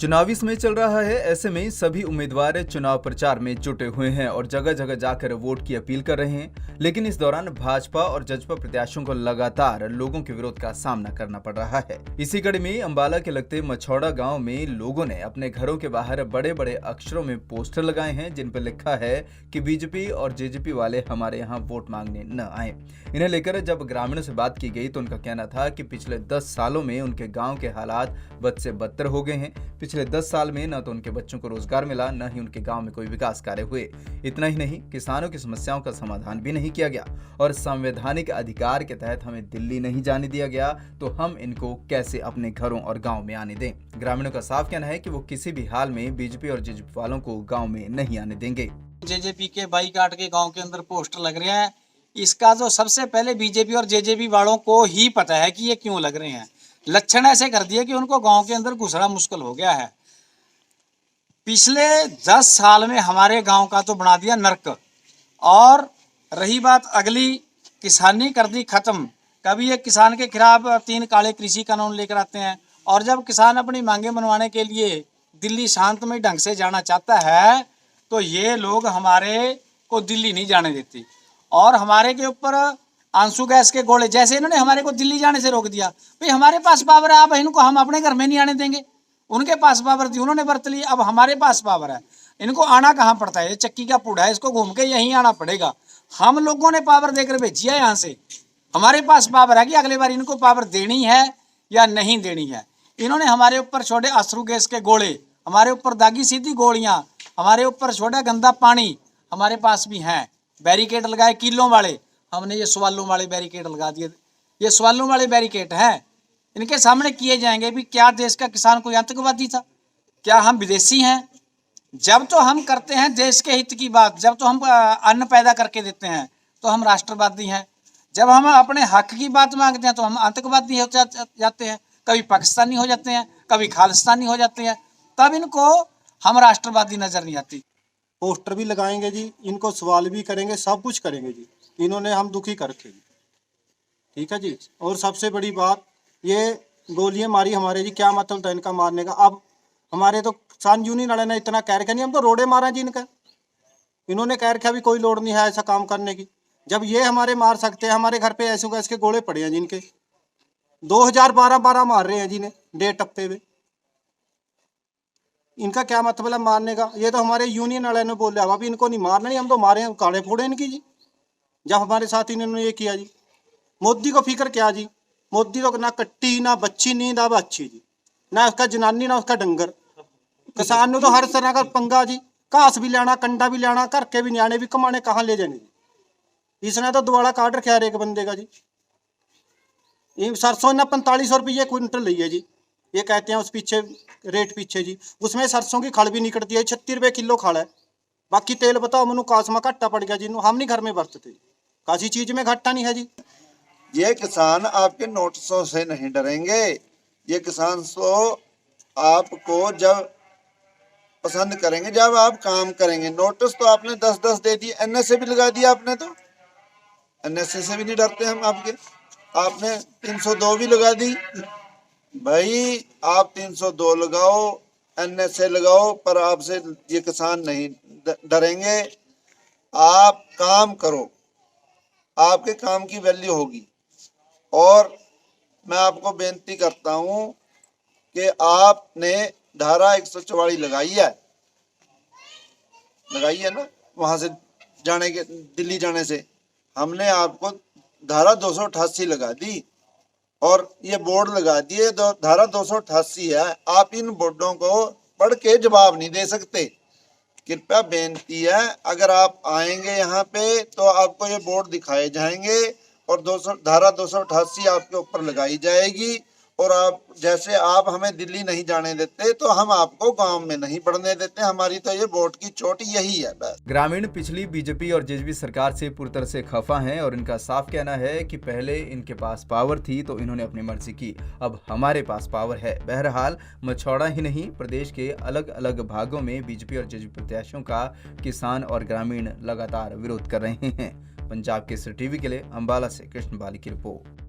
चुनावी समय चल रहा है। ऐसे में सभी उम्मीदवार चुनाव प्रचार में जुटे हुए हैं और जगह जगह जाकर वोट की अपील कर रहे हैं। लेकिन इस दौरान भाजपा और जजपा प्रत्याशियों को लगातार लोगों के विरोध का सामना करना पड़ रहा है। इसी कड़ी में अंबाला के लगते मछौड़ा गांव में लोगों ने अपने घरों के बाहर बड़े बड़े अक्षरों में पोस्टर लगाए हैं, जिन पर लिखा है कि बीजेपी और जेजेपी वाले हमारे यहाँ वोट मांगने न आए। इन्हें लेकर जब ग्रामीणों से बात की गई तो उनका कहना था कि पिछले 10 सालों में उनके गाँव के हालात बद से बदतर हो गए हैं। पिछले 10 साल में न तो उनके बच्चों को रोजगार मिला, न ही उनके गांव में कोई विकास कार्य हुए। इतना ही नहीं, किसानों की समस्याओं का समाधान भी नहीं किया गया और संवैधानिक अधिकार के तहत हमें दिल्ली नहीं जाने दिया गया, तो हम इनको कैसे अपने घरों और गांव में आने दें। ग्रामीणों का साफ कहना है कि वो किसी भी हाल में बीजेपी और जेजेपी वालों को गाँव में नहीं आने देंगे। जेजेपी के बाईकाट के गांव के अंदर पोस्टर लग रहे हैं। इसका जो सबसे पहले बीजेपी और जेजेपी वालों को ही पता है कि ये क्यों लग रहे हैं। लक्षण ऐसे कर दिए कि उनको गांव के अंदर घुसना मुश्किल हो गया है। पिछले 10 साल में हमारे गांव का तो बना दिया नर्क। और रही बात अगली, किसानी कर दी खत्म। कभी एक किसान के खिलाफ 3 काले कृषि कानून लेकर आते हैं, और जब किसान अपनी मांगे मनवाने के लिए दिल्ली शांतमय ढंग से जाना चाहता है तो ये लोग हमारे को दिल्ली नहीं जाने देते और हमारे के ऊपर आंसू गैस के गोले, जैसे इन्होंने हमारे को दिल्ली जाने से रोक दिया। भाई हमारे पास पावर है, अब इनको हम अपने घर में नहीं आने देंगे। उनके पास पावर थी, उन्होंने बरत ली, अब हमारे पास पावर है, इनको आना कहाँ पड़ता है। ये चक्की का पुड़ा है, इसको घूम के यहीं आना पड़ेगा। हम लोगों ने पावर देकर भेजी है यहाँ से। हमारे पास पावर है कि अगली बार इनको पावर देनी है या नहीं देनी है। इन्होंने हमारे ऊपर छोड़े आंसू गैस के गोले, हमारे ऊपर दागी सीधी गोलियां, हमारे ऊपर छोड़ा गंदा पानी। हमारे पास भी हैं बैरिकेड लगाए किलों वाले, हमने ये सवालों वाले बैरिकेड लगा दिए। ये सवालों वाले बैरिकेड हैं, इनके सामने किए जाएंगे भी क्या देश का किसान कोई आतंकवादी था? क्या हम विदेशी हैं? जब तो हम करते हैं देश के हित की बात, जब तो हम अन्न पैदा करके देते हैं तो हम राष्ट्रवादी हैं। जब हम अपने हक की बात मांगते हैं तो हम आतंकवादी हो जाते हैं। कभी पाकिस्तानी हो जाते हैं, कभी खालिस्तानी हो जाते हैं, तब इनको हम राष्ट्रवादी नजर नहीं आती। पोस्टर भी लगाएंगे जी, इनको सवाल भी करेंगे, सब कुछ करेंगे जी। इन्होंने हम दुखी कर रखे जी, ठीक है जी। और सबसे बड़ी बात, ये गोलियां मारी हमारे जी, क्या मतलब था इनका मारने का? अब हमारे तो किसान यूनियन वाले ने इतना कह रखा नहीं, हम तो रोडे मारा जी इनका। इन्होंने कह रखा भी कोई लोड नहीं है ऐसा काम करने की। जब ये हमारे मार सकते हैं, हमारे घर पे ऐसे गैस के गोले पड़े हैं जी इनके। 2012 मार रहे हैं जी ने 1.5 टप्पे में। इनका क्या मतलब है मारने का? ये तो हमारे यूनियन वाले ने बोल रहा, अभी इनको नहीं मारना, नहीं हम तो मारे हैं, काले फोड़े इनकी जी। जब हमारे साथ इन्होंने ये किया जी। मोदी को फिक्र क्या जी? मोदी तो ना कट्टी ना बच्ची नींद अब अच्छी जी, ना उसका जनानी ना उसका डंगर। किसान ने तो हर तरह का पंगा जी, घास भी लेना, कंडा भी लेना, घर के भी न्याणे भी कमाने, कहाँ ले जाने जी। इसने तो दुआला काट रखा है एक बंदे का जी। ये सरसों ना 4500 रुपये क्विंटल ली है जी। ये कहते हैं उस पीछे रेट पीछे जी, उसमें सरसों की खड़ भी निकलती है, 36 रुपये किलो खड़ है। बाकी तेल बताओ मनु कासमा घट्टा पड़ गया जी, हम नहीं घर में बरतते, कासी चीज में घट्टा नहीं है जी। ये किसान आपके नोटिसों से नहीं डरेंगे। ये किसान तो आपको जब पसंद करेंगे जब आप काम करेंगे। नोटिस तो आपने 10-10 दे दिए, एनएसए भी लगा दिया आपने, तो एनएसए से भी नहीं डरते हम आपके। आपने 302 भी लगा दी। भाई आप 302 लगाओ, एनएसए लगाओ, पर आपसे ये किसान नहीं डरेंगे। आप काम करो, आपके काम की वैल्यू होगी। और मैं आपको बेनती करता हूं कि आपने धारा 144 लगाई है ना, वहां से जाने के, दिल्ली जाने से। हमने आपको धारा 288 लगा दी और ये बोर्ड लगा दिए, धारा 288 है। आप इन बोर्डों को पढ़ के जवाब नहीं दे सकते। कृपया बेनती है, अगर आप आएंगे यहाँ पे तो आपको ये बोर्ड दिखाए जाएंगे और धारा 288 आपके ऊपर लगाई जाएगी। और आप जैसे आप हमें दिल्ली नहीं जाने देते तो हम आपको गांव में नहीं पढ़ने देते। हमारी तो ये वोट की चोट यही है बस। ग्रामीण पिछली बीजेपी और जेजेपी सरकार से पूरी तरह से खफा हैं और इनका साफ कहना है कि पहले इनके पास पावर थी तो इन्होंने अपनी मर्जी की, अब हमारे पास पावर है। बहरहाल मछौड़ा ही नहीं, प्रदेश के अलग अलग भागों में बीजेपी और जेजेपी प्रत्याशियों का किसान और ग्रामीण लगातार विरोध कर रहे हैं। पंजाब केसरी टीवी के लिए अंबाला से कृष्ण बाली की रिपोर्ट।